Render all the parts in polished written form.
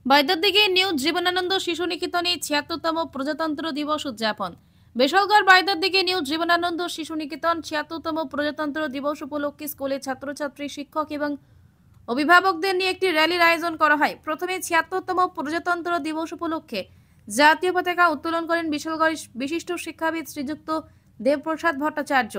বাইদারদিঘি new Jibanananda শিশু নিকেতনে ৭৬তম প্রজাতন্ত্র দিবস উদযাপন। বেসরকার বাইদারদিঘি নিউ জীবনানন্দ শিশু নিকেতন ৭৬তম প্রজাতন্ত্র দিবস উপলক্ষে স্কুলে ছাত্রছাত্রী, শিক্ষক এবং অভিভাবকদের নিয়ে একটি র্যালির আয়োজন করা হয়। প্রথমে ৭৬তম প্রজাতন্ত্র দিবস উপলক্ষে জাতীয় পতাকা উত্তোলন করেন বিশালগড়ের বিশিষ্ট শিক্ষাবিদ শ্রীযুক্ত দেবপ্রসাদ ভট্টাচার্য।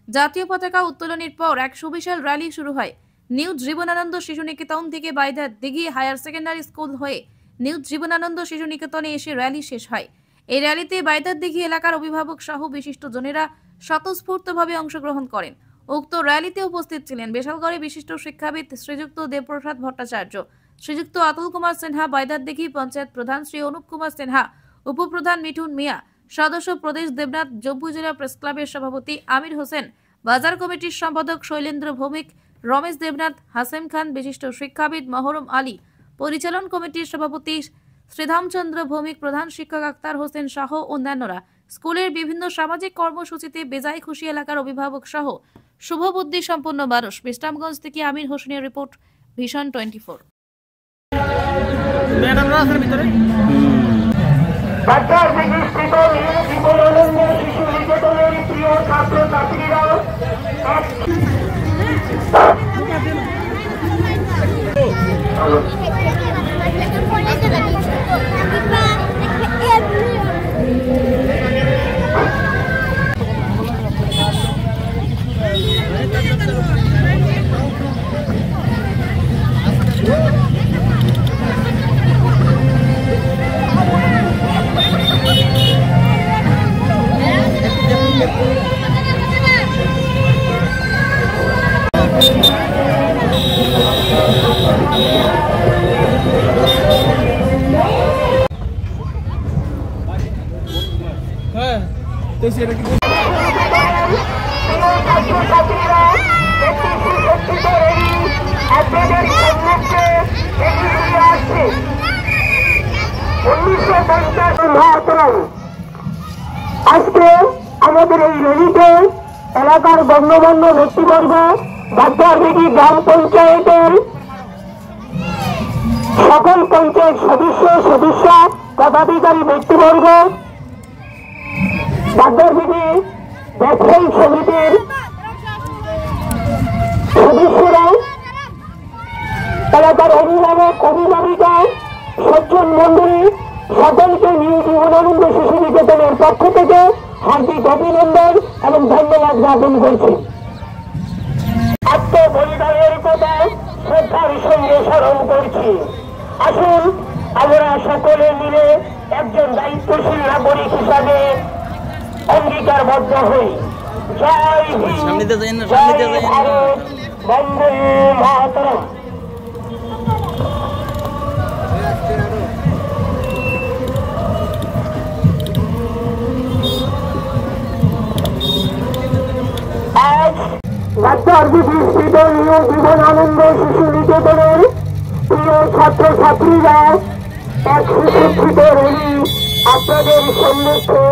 জাতীয় পতাকা উত্তোলনের পর এক সুবিশাল র্যালি শুরু হয়। নিউ জীবনানন্দ শিশু নিকেতন থেকে বাইদারদিঘি হায়ার সেকেন্ডারি স্কুল হয়ে নিউ জীবনানন্দ শিশু নিকেতনে এসে র্যালি শেষ হয়। এই র্যালিতে বাইদারদিঘি এলাকার অভিভাবক সহ বিশিষ্ট জনেরা স্বতঃস্ফূর্তভাবে অংশগ্রহণ করেন। উক্ত র্যালিতে উপস্থিত ছিলেন বিশালগড়ের বিশিষ্ট শিক্ষাবিদ শ্রীযুক্ত দেবপ্রসাদ ভট্টাচার্য, শ্রীযুক্ত আতুল কুমার সিনহা, বাইদারদিঘি পঞ্চায়েত প্রধান শ্রী অনুপ কুমার সিনহা, উপপ্রধান মিঠুন মিয়া, সদস্য প্রদেশ দেবনাথ, জম্মু জেলা প্রেস ক্লাবের সভাপতি আমির হোসেন, বাজার কমিটির সম্পাদক শৈলেন্দ্র ভৌমিক, রমেশ দেবনাথ, হাসেম খান, বিশিষ্ট শিক্ষাবিদ মহরম আলী, পরিচালন কমিটির সভাপতি শ্রীধামচন্দ্র ভৌমিক, প্রধান শিক্ষক আক্তার হোসেন সহ অন্যান্যরা স্কুলের বিভিন্ন সামাজিক কর্মসূচিতে বেজায় খুশি এলাকার অভিভাবক সহ শুভবুদ্ধি সম্পন্ন মানুষ। বিশ্রামগঞ্জ থেকে আমির হোসেনের রিপোর্ট, ভিশন 24। আজকে আমাদের এই র্যালিতে এলাকার গণ্যমান্য ব্যক্তিবর্গ, বাইদারদিঘি গ্রাম পঞ্চায়েতের সকল পঞ্চায়েত সদস্য পদাধিকারী ব্যক্তিবর্গ, বাইদারদিঘি ব্যবসায়ী সমিতির সদস্যরা, এলাকার অভিভাবিকা, সজ্জন মন্ডলী, সকলকে নিউ জীবনানন্দ শিশু নিকেতনের পক্ষ থেকে হার্দিক অভিনন্দন এবং ধন্যবাদ জ্ঞাপন করছি। আত্মবলিদানের কথা শ্রদ্ধার সঙ্গে স্মরণ করছি। আসুন আমরা সকলে মিলে একজন দায়িত্বশীল নাগরিক হিসাবে অঙ্গীকারবদ্ধ হই। জয় হিন্দ, জয় ভারত, বন্দে মাতরম। আজ বাইদারদিঘি স্থিত নিউ জীবনানন্দ শিশু নিকেতনের প্রিয় ছাত্রছাত্রীরা এক সুশিক্ষিত র্যালি আপনাদের সম্মুখে